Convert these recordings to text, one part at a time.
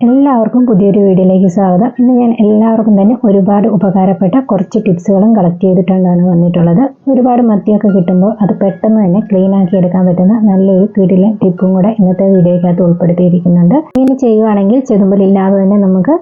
എല്ലാവർക്കും പുതിയൊരു വീഡിയോയിലേക്ക് സ്വാഗതം. ഇന്ന് ഞാൻ എല്ലാവർക്കും തന്നെ ഒരുപാട് ഉപകാരപ്പെട്ട കുറച്ച് ടിപ്സുകളും കളക്ട് ചെയ്തിട്ടാണ് വന്നിട്ടുള്ളത്. ഒരുപാട് മത്തിയൊക്കെ കിട്ടുമ്പോൾ അത് പെട്ടെന്ന് തന്നെ ക്ലീൻ ആക്കി എടുക്കാൻ പറ്റുന്ന നല്ലൊരു കിടിലൻ ടിപ്പും കൂടെ ഇന്നത്തെ വീഡിയോയ്ക്കകത്ത് ഉൾപ്പെടുത്തിയിരിക്കുന്നുണ്ട്. ഇങ്ങനെ ചെയ്യുവാണെങ്കിൽ ചെതുമ്പലില്ലാതെ തന്നെ നമുക്ക്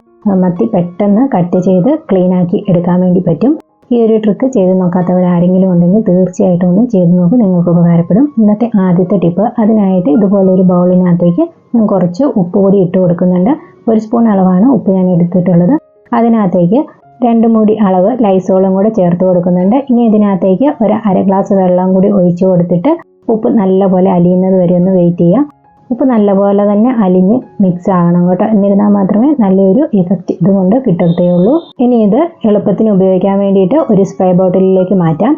മത്തി പെട്ടെന്ന് കട്ട് ചെയ്ത് ക്ലീൻ ആക്കി എടുക്കാൻ വേണ്ടി പറ്റും. ഈ ഒരു ട്രിക്ക് ചെയ്ത് നോക്കാത്തവർ ആരെങ്കിലും ഉണ്ടെങ്കിൽ തീർച്ചയായിട്ടും ഒന്ന് ചെയ്ത് നോക്കും, നിങ്ങൾക്ക് ഉപകാരപ്പെടും. ഇന്നത്തെ ആദ്യത്തെ ടിപ്പ്, അതിനായിട്ട് ഇതുപോലെ ഒരു ബൗളിനകത്തേക്ക് ഞാൻ കുറച്ച് ഉപ്പ് പൊടി ഇട്ട് കൊടുക്കുന്നുണ്ട്. 1 സ്പൂൺ അളവാണ് ഉപ്പ് ഞാൻ എടുത്തിട്ടുള്ളത്. അതിനകത്തേക്ക് 2 മൂടി അളവ് ലൈസോളും കൂടെ ചേർത്ത് കൊടുക്കുന്നുണ്ട്. ഇനി ഇതിനകത്തേക്ക് ഒരു അര ഗ്ലാസ് വെള്ളം കൂടി ഒഴിച്ചു കൊടുത്തിട്ട് ഉപ്പ് നല്ലപോലെ അലിയുന്നത് വരെ ഒന്ന് വെയിറ്റ് ചെയ്യാം. ഉപ്പ് നല്ലപോലെ തന്നെ അലിഞ്ഞ് മിക്സ് ആകണം കേട്ടോ, എന്നിരുന്നാൽ മാത്രമേ നല്ലൊരു ഇഫക്റ്റ് ഇതുകൊണ്ട് കിട്ടത്തുള്ളൂ. ഇനി ഇത് എളുപ്പത്തിന് ഉപയോഗിക്കാൻ വേണ്ടിയിട്ട് ഒരു സ്പ്രേ ബോട്ടിലിലേക്ക് മാറ്റാം.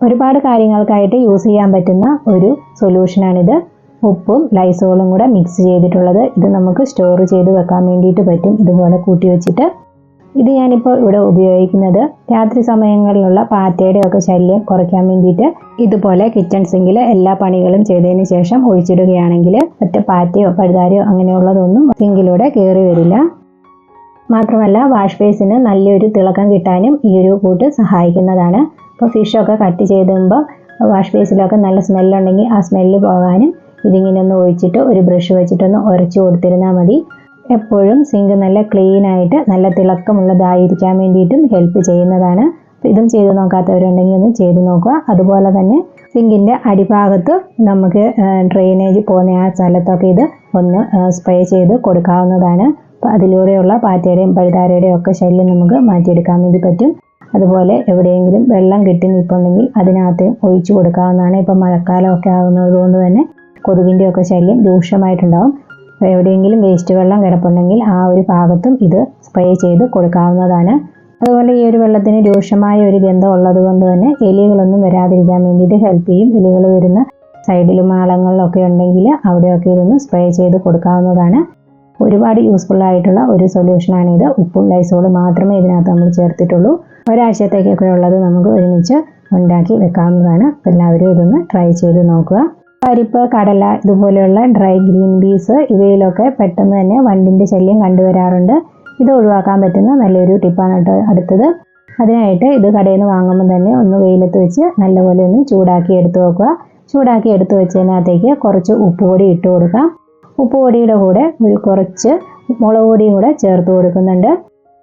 ഒരുപാട് കാര്യങ്ങൾക്കായിട്ട് യൂസ് ചെയ്യാൻ പറ്റുന്ന ഒരു സൊല്യൂഷനാണിത്. ഉപ്പും ലൈസോളും കൂടെ മിക്സ് ചെയ്തിട്ടുള്ളത്. ഇത് നമുക്ക് സ്റ്റോർ ചെയ്ത് വെക്കാൻ വേണ്ടിയിട്ട് പറ്റും, ഇതുപോലെ കൂട്ടി വെച്ചിട്ട്. ഇത് ഞാനിപ്പോൾ ഇവിടെ ഉപയോഗിക്കുന്നത് രാത്രി സമയങ്ങളിലുള്ള പാറ്റയുടെ ഒക്കെ ശല്യം കുറയ്ക്കാൻ വേണ്ടിയിട്ട്. ഇതുപോലെ കിച്ചൺ സിങ്കിൽ എല്ലാ പണികളും ചെയ്തതിന് ശേഷം ഒഴിച്ചിടുകയാണെങ്കിൽ ഒറ്റ പാറ്റയോ പഴുതാരയോ അങ്ങനെയുള്ളതൊന്നും സിങ്കിലൂടെ കയറി വരില്ല. മാത്രമല്ല വാഷ് ബേസിന് നല്ലൊരു തിളക്കം കിട്ടാനും ഈ ഒരു കൂട്ട് സഹായിക്കുന്നതാണ്. ഇപ്പോൾ ഫിഷൊക്കെ കട്ട് ചെയ്തുമ്പോൾ വാഷ് ബേസിലൊക്കെ നല്ല സ്മെല്ലുണ്ടെങ്കിൽ ആ സ്മെല്ല് പോകാനും ഇതിങ്ങനെ ഒന്ന് ഒഴിച്ചിട്ട് ഒരു ബ്രഷ് വെച്ചിട്ടൊന്ന് ഉരച്ചു കൊടുത്തിരുന്നാൽ മതി. എപ്പോഴും സിങ്ക് നല്ല ക്ലീൻ ആയിട്ട് നല്ല തിളക്കമുള്ളതായിരിക്കാൻ വേണ്ടിയിട്ടും ഹെൽപ്പ് ചെയ്യുന്നതാണ്. ഇതും ചെയ്ത് നോക്കാത്തവരുണ്ടെങ്കിൽ ഒന്ന് ചെയ്ത് നോക്കുക. അതുപോലെ തന്നെ സിങ്കിൻ്റെ അടിഭാഗത്ത് നമുക്ക് ഡ്രെയിനേജ് പോകുന്ന ആ സ്ഥലത്തൊക്കെ ഇത് ഒന്ന് സ്പ്രേ ചെയ്ത് കൊടുക്കാവുന്നതാണ്. അപ്പോൾ അതിലൂടെയുള്ള പാറ്റയുടെയും പഴുതാരയുടെയും ഒക്കെ ശല്യം നമുക്ക് മാറ്റിയെടുക്കാൻ വേണ്ടി പറ്റും. അതുപോലെ എവിടെയെങ്കിലും വെള്ളം കെട്ടി നിൽപ്പുണ്ടെങ്കിൽ അതിനകത്ത് ഒഴിച്ചു കൊടുക്കാവുന്നതാണ്. ഇപ്പം മഴക്കാലമൊക്കെ ആകുന്നത് കൊണ്ട് തന്നെ കൊതുകിൻ്റെ ഒക്കെ ശല്യം രൂക്ഷമായിട്ടുണ്ടാവും. എവിടെയെങ്കിലും വേസ്റ്റ് വെള്ളം കിടപ്പുണ്ടെങ്കിൽ ആ ഒരു ഭാഗത്തും ഇത് സ്പ്രേ ചെയ്ത് കൊടുക്കാവുന്നതാണ്. അതുപോലെ ഈ ഒരു വെള്ളത്തിന് രൂക്ഷമായ ഒരു ഗന്ധം ഉള്ളത് കൊണ്ട് തന്നെ എലികളൊന്നും വരാതിരിക്കാൻ വേണ്ടിയിട്ട് ഹെൽപ്പ് ചെയ്യും. എലികൾ വരുന്ന സൈഡിലും മാളങ്ങളിലൊക്കെ ഉണ്ടെങ്കിൽ അവിടെയൊക്കെ ഇതൊന്ന് സ്പ്രേ ചെയ്ത് കൊടുക്കാവുന്നതാണ്. ഒരുപാട് യൂസ്ഫുൾ ആയിട്ടുള്ള ഒരു സൊല്യൂഷനാണിത്. ഉപ്പും ലൈസോളും മാത്രമേ ഇതിനകത്ത് നമ്മൾ ചേർത്തിട്ടുള്ളൂ. ഒരാഴ്ചത്തേക്കൊക്കെ ഉള്ളത് നമുക്ക് ഒരുമിച്ച് ഉണ്ടാക്കി വെക്കാവുന്നതാണ്. അപ്പോൾ എല്ലാവരും ഇതൊന്ന് ട്രൈ ചെയ്ത് നോക്കുക. പരിപ്പ്, കടല, ഇതുപോലെയുള്ള ഡ്രൈ ഗ്രീൻ പീസ് ഇവയിലൊക്കെ പെട്ടെന്ന് തന്നെ വണ്ടിൻ്റെ ശല്യം കണ്ടുവരാറുണ്ട്. ഇത് ഒഴിവാക്കാൻ പറ്റുന്ന നല്ലൊരു ടിപ്പാണ് കേട്ടോ അടുത്തത്. അതിനായിട്ട് ഇത് കടയിൽ നിന്ന് വാങ്ങുമ്പോൾ തന്നെ ഒന്ന് വെയിലത്ത് വെച്ച് നല്ലപോലെ ഒന്ന് ചൂടാക്കി എടുത്ത് വെക്കുക. ചൂടാക്കി എടുത്ത് വെച്ചതിനകത്തേക്ക് കുറച്ച് ഉപ്പ് പൊടി ഇട്ട് കൊടുക്കാം. ഉപ്പ് പൊടിയുടെ കൂടെ കുറച്ച് മുളക് പൊടിയും കൂടെ ചേർത്ത് കൊടുക്കുന്നുണ്ട്.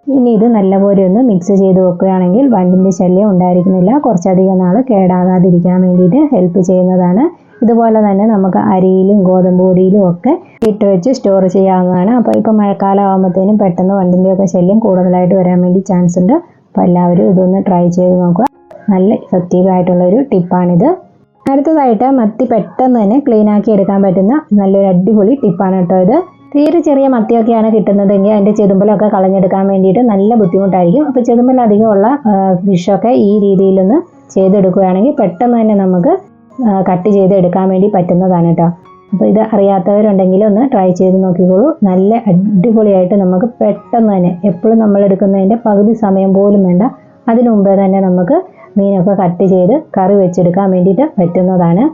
ഇനി ഇത് നല്ലപോലെ ഒന്ന് മിക്സ് ചെയ്ത് വെക്കുകയാണെങ്കിൽ വണ്ടിൻ്റെ ശല്യം ഉണ്ടായിരിക്കുന്നില്ല. കുറച്ചധികം നാൾ കേടാകാതിരിക്കാൻ വേണ്ടിയിട്ട് ഹെൽപ്പ് ചെയ്യുന്നതാണ്. ഇതുപോലെ തന്നെ നമുക്ക് അരിയിലും ഗോതമ്പ് പൊടിയിലും ഒക്കെ ഇട്ട് വെച്ച് സ്റ്റോർ ചെയ്യാവുന്നതാണ്. അപ്പോൾ ഇപ്പോൾ മഴക്കാലം ആകുമ്പോഴത്തേനും പെട്ടെന്ന് വണ്ടിൻ്റെയൊക്കെ ശല്യം കൂടുതലായിട്ട് വരാൻ വേണ്ടി ചാൻസ് ഉണ്ട്. അപ്പോൾ എല്ലാവരും ഇതൊന്ന് ട്രൈ ചെയ്ത് നോക്കുക. നല്ല ഇഫക്റ്റീവ് ആയിട്ടുള്ളൊരു ടിപ്പാണിത്. അടുത്തതായിട്ട് മത്തി പെട്ടെന്ന് തന്നെ ക്ലീൻ ആക്കി എടുക്കാൻ പറ്റുന്ന നല്ലൊരു അടിപൊളി ടിപ്പാണ് കേട്ടോ ഇത്. തീരെ ചെറിയ മത്തിയൊക്കെയാണ് കിട്ടുന്നതെങ്കിൽ അതിൻ്റെ ചെതുമ്പലൊക്കെ കളഞ്ഞെടുക്കാൻ വേണ്ടിയിട്ട് നല്ല ബുദ്ധിമുട്ടായിരിക്കും. അപ്പോൾ ചെതുമ്പൽ അധികമുള്ള ഫിഷൊക്കെ ഈ രീതിയിലൊന്ന് ചെയ്തെടുക്കുകയാണെങ്കിൽ പെട്ടെന്ന് തന്നെ നമുക്ക് കട്ട് ചെയ്ത് എടുക്കാൻ വേണ്ടി പറ്റുന്നതാണ് കേട്ടോ. അപ്പോൾ ഇത് അറിയാത്തവരുണ്ടെങ്കിൽ ഒന്ന് ട്രൈ ചെയ്ത് നോക്കിക്കോളൂ. നല്ല അടിപൊളിയായിട്ട് നമുക്ക് പെട്ടെന്ന് തന്നെ, എപ്പോഴും നമ്മൾ എടുക്കുന്നതിൻ്റെ പകുതി സമയം പോലും വേണ്ട, അതിനു മുമ്പേ തന്നെ നമുക്ക് മീനൊക്കെ കട്ട് ചെയ്ത് കറി വെച്ചെടുക്കാൻ വേണ്ടിയിട്ട് പറ്റുന്നതാണ്.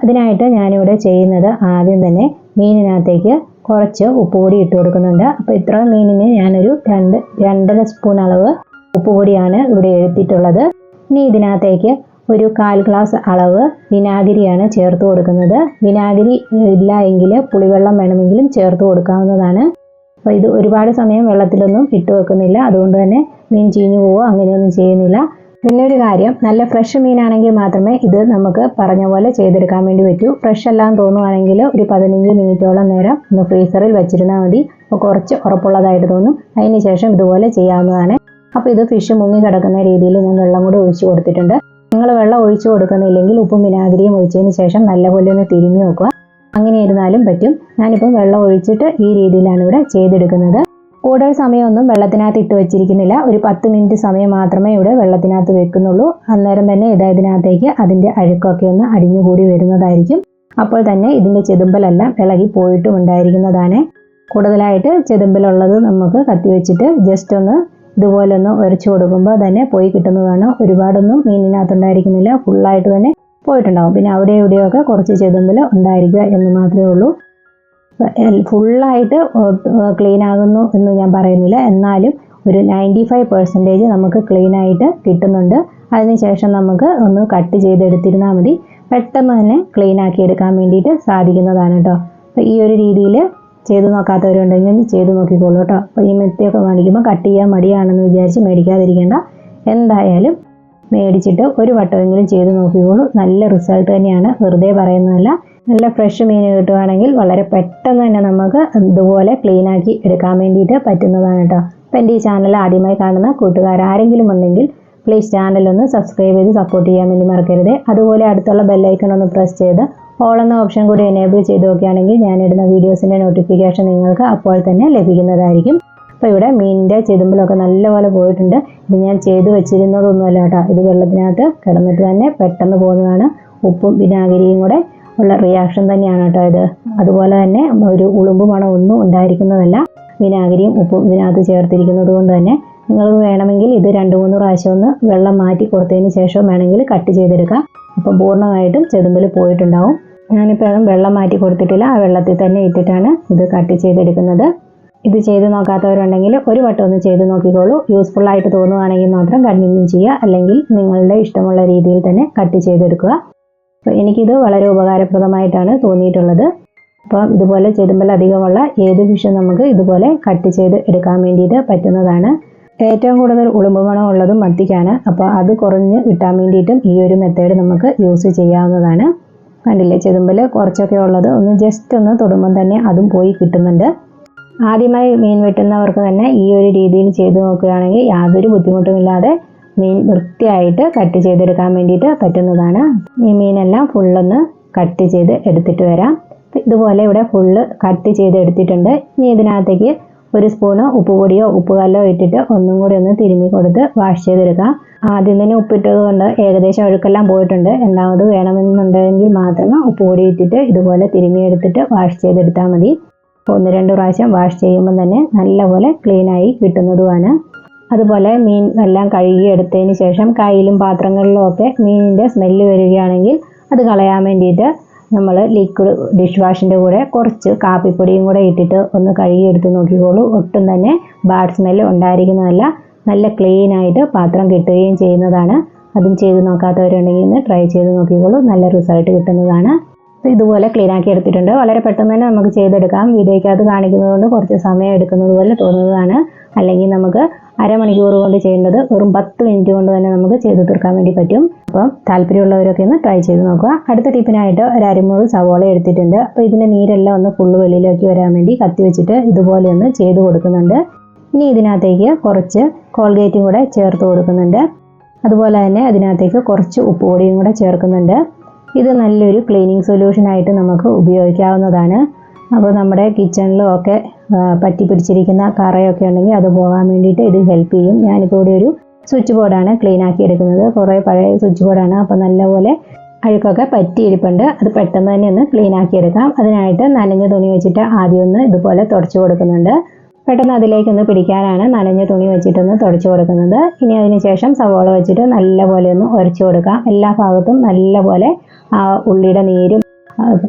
അതിനായിട്ട് ഞാനിവിടെ ചെയ്യുന്നത് ആദ്യം തന്നെ മീനിനകത്തേക്ക് കുറച്ച് ഉപ്പ് പൊടി ഇട്ട് കൊടുക്കുന്നുണ്ട്. അപ്പോൾ ഇത്ര മീനിന് ഞാനൊരു 2.5 സ്പൂൺ അളവ് ഉപ്പ് പൊടിയാണ് ഇവിടെ എടുത്തിട്ടുള്ളത്. ഇനി ഇതിനകത്തേക്ക് ഒരു 1/4 ഗ്ലാസ് അളവ് വിനാഗിരിയാണ് ചേർത്ത് കൊടുക്കുന്നത്. വിനാഗിരി ഇല്ല എങ്കിൽ പുളിവെള്ളം വേണമെങ്കിലും ചേർത്ത് കൊടുക്കാവുന്നതാണ്. അപ്പോൾ ഇത് ഒരുപാട് സമയം വെള്ളത്തിലൊന്നും ഇട്ട് വെക്കുന്നില്ല, അതുകൊണ്ട് തന്നെ മീൻ ചീഞ്ഞു പോവോ അങ്ങനെയൊന്നും ചെയ്യുന്നില്ല. പിന്നെ ഒരു കാര്യം, നല്ല ഫ്രഷ് മീനാണെങ്കിൽ മാത്രമേ ഇത് നമുക്ക് പറഞ്ഞ പോലെ ചെയ്തെടുക്കാൻ വേണ്ടി പറ്റൂ. ഫ്രഷ് എല്ലാം തോന്നുവാണെങ്കിൽ ഒരു 15 മിനിറ്റോളം നേരം ഒന്ന് ഫ്രീസറിൽ വെച്ചിരുന്നാൽ മതി. അപ്പോൾ കുറച്ച് ഉറപ്പുള്ളതായിട്ട് തോന്നും. അതിന് ശേഷം ഇതുപോലെ ചെയ്യാവുന്നതാണ്. അപ്പോൾ ഇത് ഫിഷ് മുങ്ങി കിടക്കുന്ന രീതിയിൽ ഞാൻ വെള്ളം കൂടെ ഒഴിച്ചു കൊടുത്തിട്ടുണ്ട്. നിങ്ങൾ വെള്ളം ഒഴിച്ചു കൊടുക്കുന്നില്ലെങ്കിൽ ഉപ്പും വിനാഗിരിയും ഒഴിച്ചതിന് ശേഷം നല്ലപോലെ ഒന്ന് തിരുമ്മി വെക്കുക. അങ്ങനെ ഇരുന്നാലും പറ്റും. ഞാനിപ്പം വെള്ളം ഒഴിച്ചിട്ട് ഈ രീതിയിലാണ് ഇവിടെ ചെയ്തെടുക്കുന്നത്. കൂടുതൽ സമയമൊന്നും വെള്ളത്തിനകത്ത് ഇട്ട് വെച്ചിരിക്കുന്നില്ല. ഒരു 10 മിനിറ്റ് സമയം മാത്രമേ ഇവിടെ വെള്ളത്തിനകത്ത് വെക്കുന്നുള്ളൂ. അന്നേരം തന്നെ ഇതിനകത്തേക്ക് അതിൻ്റെ അഴുക്കൊക്കെ ഒന്ന് അടിഞ്ഞുകൂടി വരുന്നതായിരിക്കും. അപ്പോൾ തന്നെ ഇതിൻ്റെ ചെതുമ്പലെല്ലാം ഇളകി പോയിട്ടും ഉണ്ടായിരിക്കുന്നതാണ്. കൂടുതലായിട്ട് ചെതുമ്പലുള്ളത് നമുക്ക് കത്തി വെച്ചിട്ട് ജസ്റ്റ് ഒന്ന് ഇതുപോലെ ഒന്ന് ഉരച്ചു കൊടുക്കുമ്പോൾ തന്നെ പോയി കിട്ടുന്നതാണ്. ഒരുപാടൊന്നും മീനിനകത്തുണ്ടായിരിക്കുന്നില്ല, ഫുള്ളായിട്ട് തന്നെ പോയിട്ടുണ്ടാകും. പിന്നെ അവിടെ ഇവിടെയൊക്കെ കുറച്ച് ചെതുമ്പൽ ഉണ്ടായിരിക്കുക എന്ന് മാത്രമേ ഉള്ളൂ. ഫുള്ളായിട്ട് ക്ലീൻ ആകുന്നു എന്ന് ഞാൻ പറയുന്നില്ല, എന്നാലും ഒരു 95% നമുക്ക് ക്ലീൻ ആയിട്ട് കിട്ടുന്നുണ്ട്. അതിനുശേഷം നമുക്ക് ഒന്ന് കട്ട് ചെയ്തെടുത്തിരുന്നാൽ മതി, പെട്ടെന്ന് തന്നെ ക്ലീൻ ആക്കി എടുക്കാൻ വേണ്ടിയിട്ട് സാധിക്കുന്നതാണ് കേട്ടോ. അപ്പോൾ ഈ ഒരു രീതിയിൽ ചെയ്ത് നോക്കാത്തവരുണ്ടെങ്കിൽ ചെയ്ത് നോക്കിക്കോളൂ കേട്ടോ. അപ്പോൾ ഈ മെത്തിയൊക്കെ മേടിക്കുമ്പോൾ കട്ട് ചെയ്യാൻ മടിയാണെന്ന് വിചാരിച്ച് മേടിക്കാതിരിക്കേണ്ട, എന്തായാലും മേടിച്ചിട്ട് ഒരു വട്ടമെങ്കിലും ചെയ്ത് നോക്കിക്കോളൂ. നല്ല റിസൾട്ട് തന്നെയാണ്, വെറുതെ പറയുന്നതല്ല. നല്ല ഫ്രഷ് മീൻ കിട്ടുവാണെങ്കിൽ വളരെ പെട്ടെന്ന് തന്നെ നമുക്ക് ഇതുപോലെ ക്ലീൻ ആക്കി എടുക്കാൻ വേണ്ടിയിട്ട് പറ്റുന്നതാണ് കേട്ടോ. അപ്പോൾ എൻ്റെ ഈ ചാനൽ ആദ്യമായി കാണുന്ന കൂട്ടുകാരാരെങ്കിലും ഉണ്ടെങ്കിൽ പ്ലീസ് ചാനലൊന്ന് സബ്സ്ക്രൈബ് ചെയ്ത് സപ്പോർട്ട് ചെയ്യാൻ വേണ്ടി മറക്കരുത്. അതുപോലെ അടുത്തുള്ള ബെല്ലൈക്കൺ ഒന്ന് പ്രസ് ചെയ്ത് ഓൾ എന്ന ഓപ്ഷൻ കൂടി എനേബിൾ ചെയ്ത് നോക്കുകയാണെങ്കിൽ ഞാനിടുന്ന വീഡിയോസിൻ്റെ നോട്ടിഫിക്കേഷൻ നിങ്ങൾക്ക് അപ്പോൾ തന്നെ ലഭിക്കുന്നതായിരിക്കും. അപ്പോൾ ഇവിടെ മീനിൻ്റെ ചെതുമ്പിലൊക്കെ നല്ലപോലെ പോയിട്ടുണ്ട്. ഇത് ഞാൻ ചെയ്ത് വെച്ചിരുന്നതൊന്നുമല്ല കേട്ടോ, ഇത് വെള്ളത്തിനകത്ത് കിടന്നിട്ട് തന്നെ പെട്ടെന്ന് പോകുന്നതാണ്. ഉപ്പും വിനാഗിരിയും കൂടെ ഉള്ള റിയാക്ഷൻ തന്നെയാണ് കേട്ടോ ഇത്. അതുപോലെ തന്നെ ഒരു ഉളുമ്പ് മണം ഒന്നും ഉണ്ടായിരിക്കുന്നതല്ല, വിനാഗിരിയും ഉപ്പും ഇതിനകത്ത് ചേർത്തിരിക്കുന്നത് കൊണ്ട് തന്നെ. നിങ്ങൾക്ക് വേണമെങ്കിൽ ഇത് 2-3 പ്രാവശ്യം ഒന്ന് വെള്ളം മാറ്റി കൊടുത്തതിന് ശേഷം വേണമെങ്കിൽ കട്ട് ചെയ്തെടുക്കാം. അപ്പോൾ പൂർണ്ണമായിട്ടും ചെതുമ്പിൽ പോയിട്ടുണ്ടാവും. ഞാനിപ്പോൾ വെള്ളം മാറ്റി കൊടുത്തിട്ടില്ല, ആ വെള്ളത്തിൽ തന്നെ ഇട്ടിട്ടാണ് ഇത് കട്ട് ചെയ്തെടുക്കുന്നത്. ഇത് ചെയ്ത് നോക്കാത്തവരുണ്ടെങ്കിൽ ഒരു വട്ടം ഒന്ന് ചെയ്ത് നോക്കിക്കോളൂ. യൂസ്ഫുൾ ആയിട്ട് തോന്നുകയാണെങ്കിൽ മാത്രം കണ്ടിന്യൂ ചെയ്യുക, അല്ലെങ്കിൽ നിങ്ങളുടെ ഇഷ്ടമുള്ള രീതിയിൽ തന്നെ കട്ട് ചെയ്തെടുക്കുക. അപ്പോൾ എനിക്കിത് വളരെ ഉപകാരപ്രദമായിട്ടാണ് തോന്നിയിട്ടുള്ളത്. അപ്പോൾ ഇതുപോലെ ചെതുമ്പൽ അധികമുള്ള ഏത് ഫിഷും നമുക്ക് ഇതുപോലെ കട്ട് ചെയ്ത് എടുക്കാൻ വേണ്ടിയിട്ട് പറ്റുന്നതാണ്. ഏറ്റവും കൂടുതൽ ഉളുമ്പ് മണം ഉള്ളതും മത്തിക്കാണ്. അപ്പോൾ അത് കുറഞ്ഞ് കിട്ടാൻ വേണ്ടിയിട്ടും ഈ ഒരു മെത്തേഡ് നമുക്ക് യൂസ് ചെയ്യാവുന്നതാണ്. കണ്ടില്ലേ, ചെതുമ്പൽ കുറച്ചൊക്കെ ഉള്ളത് ഒന്ന് ജസ്റ്റ് ഒന്ന് തൊടുമ്പം തന്നെ അതും പോയി കിട്ടുന്നുണ്ട്. ആദ്യമായി മീൻ വെട്ടുന്നവർക്ക് തന്നെ ഈ ഒരു രീതിയിൽ ചെയ്ത് നോക്കുകയാണെങ്കിൽ യാതൊരു ബുദ്ധിമുട്ടുമില്ലാതെ മീൻ വൃത്തിയായിട്ട് കട്ട് ചെയ്തെടുക്കാൻ വേണ്ടിയിട്ട് പറ്റുന്നതാണ്. ഈ മീനെല്ലാം ഫുള്ളൊന്ന് കട്ട് ചെയ്ത് എടുത്തിട്ട് വരാം. ഇതുപോലെ ഇവിടെ ഫുള്ള് കട്ട് ചെയ്ത് എടുത്തിട്ടുണ്ട്. ഇനി ഇതിനകത്തേക്ക് 1 സ്പൂണ് ഉപ്പുപൊടിയോ ഉപ്പുകല്ലോ ഇട്ടിട്ട് ഒന്നും കൂടി ഒന്ന് തിരുമ്മി കൊടുത്ത് വാഷ് ചെയ്തെടുക്കാം. ആദ്യം തന്നെ ഉപ്പിട്ടത് കൊണ്ട് ഏകദേശം അഴുക്കെല്ലാം പോയിട്ടുണ്ട്. രണ്ടാമത് വേണമെന്നുണ്ടെങ്കിൽ മാത്രം ഉപ്പുപൊടി ഇട്ടിട്ട് ഇതുപോലെ തിരുമ്മി എടുത്തിട്ട് വാഷ് ചെയ്തെടുത്താൽ മതി. 1-2 പ്രാവശ്യം വാഷ് ചെയ്യുമ്പോൾ തന്നെ നല്ലപോലെ ക്ലീനായി കിട്ടുന്നതുമാണ്. അതുപോലെ മീൻ എല്ലാം കഴുകി എടുത്തതിന് ശേഷം കയ്യിലും പാത്രങ്ങളിലും ഒക്കെ മീനിൻ്റെ സ്മെല്ല് വരികയാണെങ്കിൽ അത് കളയാൻ വേണ്ടിയിട്ട് നമ്മൾ ലിക്വിഡ് ഡിഷ് വാഷിൻ്റെ കൂടെ കുറച്ച് കാപ്പിപ്പൊടിയും കൂടെ ഇട്ടിട്ട് ഒന്ന് കഴുകിയെടുത്ത് നോക്കിക്കോളൂ. ഒട്ടും തന്നെ ബാഡ് സ്മെല്ല് ഉണ്ടായിരിക്കുന്നതല്ല, നല്ല ക്ലീനായിട്ട് പാത്രം കിട്ടുകയും ചെയ്യുന്നതാണ്. അതും ചെയ്ത് നോക്കാത്തവരുണ്ടെങ്കിൽ ഒന്ന് ട്രൈ ചെയ്ത് നോക്കിക്കോളൂ, നല്ല റിസൾട്ട് കിട്ടുന്നതാണ്. ഇതുപോലെ ക്ലീൻ ആക്കി എടുത്തിട്ടുണ്ട്. വളരെ പെട്ടെന്ന് തന്നെ നമുക്ക് ചെയ്തെടുക്കാം. വീഡിയോയ്ക്കകത്ത് കാണിക്കുന്നത് കൊണ്ട് കുറച്ച് സമയം എടുക്കുന്നത് പോലെ തോന്നുന്നതാണ്. അല്ലെങ്കിൽ നമുക്ക് അരമണിക്കൂർ കൊണ്ട് ചെയ്യേണ്ടത് വെറും 10 മിനിറ്റ് കൊണ്ട് തന്നെ നമുക്ക് ചെയ്ത് തീർക്കാൻ വേണ്ടി പറ്റും. അപ്പം താല്പര്യമുള്ളവരൊക്കെ ഒന്ന് ട്രൈ ചെയ്ത് നോക്കുക. അടുത്ത ടിപ്പിനായിട്ട് ഒരു അരമുറി സവോള എടുത്തിട്ടുണ്ട്. അപ്പോൾ ഇതിൻ്റെ നീരെല്ലാം ഒന്ന് ഫുള്ള് വെളിയിലേക്ക് വരാൻ വേണ്ടി കത്തി വെച്ചിട്ട് ഇതുപോലെ ഒന്ന് ചെയ്ത് കൊടുക്കുന്നുണ്ട്. ഇനി ഇതിനകത്തേക്ക് കുറച്ച് കോൾഗേറ്റും കൂടെ ചേർത്ത് കൊടുക്കുന്നുണ്ട്. അതുപോലെ തന്നെ അതിനകത്തേക്ക് കുറച്ച് ഉപ്പുപൊടിയും കൂടെ ചേർക്കുന്നുണ്ട്. ഇത് നല്ലൊരു ക്ലീനിങ് സൊല്യൂഷനായിട്ട് നമുക്ക് ഉപയോഗിക്കാവുന്നതാണ്. അപ്പോൾ നമ്മുടെ കിച്ചണിലും ഒക്കെ പറ്റി പിടിച്ചിരിക്കുന്ന കറയൊക്കെ ഉണ്ടെങ്കിൽ അത് പോകാൻ വേണ്ടിയിട്ട് ഇത് ഹെൽപ്പ് ചെയ്യും. ഞാനിപ്പോൾ ഇവിടെ ഒരു സ്വിച്ച് ബോർഡാണ് ക്ലീൻ ആക്കി എടുക്കുന്നത്. കുറേ പഴയ സ്വിച്ച് ബോർഡാണ്. അപ്പോൾ നല്ലപോലെ അഴുക്കൊക്കെ പറ്റിയിരിപ്പുണ്ട്. അത് പെട്ടെന്ന് തന്നെ ഒന്ന് ക്ലീൻ ആക്കി എടുക്കാം. അതിനായിട്ട് നനഞ്ഞ തുണി വെച്ചിട്ട് ആദ്യം ഒന്ന് ഇതുപോലെ തുടച്ചു കൊടുക്കുന്നുണ്ട്. പെട്ടെന്ന് അതിലേക്കൊന്ന് പിടിക്കാനാണ് നനഞ്ഞ തുണി വെച്ചിട്ടൊന്ന് തുടച്ചു കൊടുക്കുന്നത്. ഇനി അതിന് ശേഷം സവോള വെച്ചിട്ട് നല്ലപോലെ ഒന്ന് ഉരച്ചു കൊടുക്കാം. എല്ലാ ഭാഗത്തും നല്ലപോലെ ആ ഉള്ളിയുടെ നീരും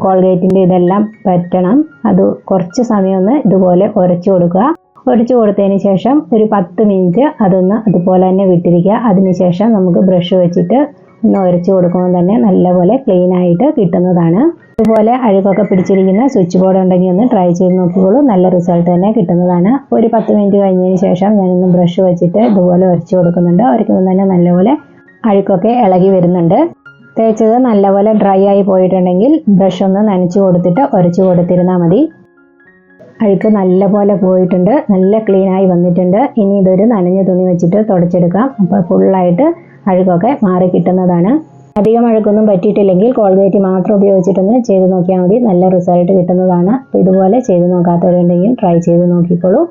കോൾഗേറ്റിൻ്റെ ഇതെല്ലാം പറ്റണം. അത് കുറച്ച് സമയം ഒന്ന് ഇതുപോലെ ഉരച്ചു കൊടുക്കുക. ഉരച്ചു കൊടുത്തതിന് ശേഷം ഒരു 10 മിനിറ്റ് അതൊന്ന് അതുപോലെ തന്നെ വിട്ടിരിക്കുക. അതിനുശേഷം നമുക്ക് ബ്രഷ് വെച്ചിട്ട് ഒന്ന് ഉരച്ചു കൊടുക്കുമ്പോൾ തന്നെ നല്ലപോലെ ക്ലീൻ ആയിട്ട് കിട്ടുന്നതാണ്. ഇതുപോലെ അഴുക്കൊക്കെ പിടിച്ചിരിക്കുന്ന സ്വിച്ച് ബോർഡ് ഉണ്ടെങ്കിൽ ഒന്ന് ട്രൈ ചെയ്ത് നോക്കിക്കോളൂ, നല്ല റിസൾട്ട് തന്നെ കിട്ടുന്നതാണ്. ഒരു 10 മിനിറ്റ് കഴിഞ്ഞതിന് ശേഷം ഞാനൊന്ന് ബ്രഷ് വെച്ചിട്ട് ഇതുപോലെ ഉരച്ചു കൊടുക്കുന്നുണ്ട്. ഉരയ്ക്കുമ്പോൾ തന്നെ നല്ലപോലെ അഴുക്കൊക്കെ ഇളകി വരുന്നുണ്ട്. തേച്ചത് നല്ലപോലെ ഡ്രൈ ആയി പോയിട്ടുണ്ടെങ്കിൽ ബ്രഷ് ഒന്ന് നനച്ചു കൊടുത്തിട്ട് ഉരച്ചു കൊടുത്തിരുന്നാൽ മതി. അഴുക്ക് നല്ലപോലെ പോയിട്ടുണ്ട്, നല്ല ക്ലീനായി വന്നിട്ടുണ്ട്. ഇനി ഇതൊരു നനഞ്ഞ തുണി വെച്ചിട്ട് തുടച്ചെടുക്കാം. അപ്പോൾ ഫുള്ളായിട്ട് അഴുക്കൊക്കെ മാറി കിട്ടുന്നതാണ്. അധികം അഴുക്കൊന്നും പറ്റിയിട്ടില്ലെങ്കിൽ കോൾഗേറ്റ് മാത്രം ഉപയോഗിച്ചിട്ടൊന്ന് ചെയ്ത് നോക്കിയാൽ മതി, നല്ല റിസൾട്ട് കിട്ടുന്നതാണ്. അപ്പോൾ ഇതുപോലെ ചെയ്ത് നോക്കാത്തവരുണ്ടെങ്കിൽ ട്രൈ ചെയ്ത് നോക്കിക്കോളൂ.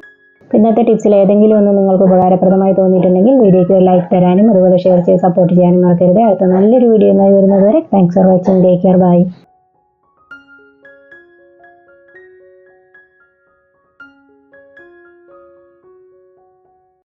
ഇന്നത്തെ ടിപ്സിൽ ഏതെങ്കിലും ഒന്ന് നിങ്ങൾക്ക് ഉപകാരപ്രദമായി തോന്നിയിട്ടുണ്ടെങ്കിൽ വീഡിയോയ്ക്ക് ലൈക്ക് തരാനും അതുപോലെ ഷെയർ ചെയ്ത് സപ്പോർട്ട് ചെയ്യാനും മറക്കരുത്. അടുത്ത നല്ലൊരു വീഡിയോയുമായി വരുന്നതുവരെ thanks for watching. Take care. By.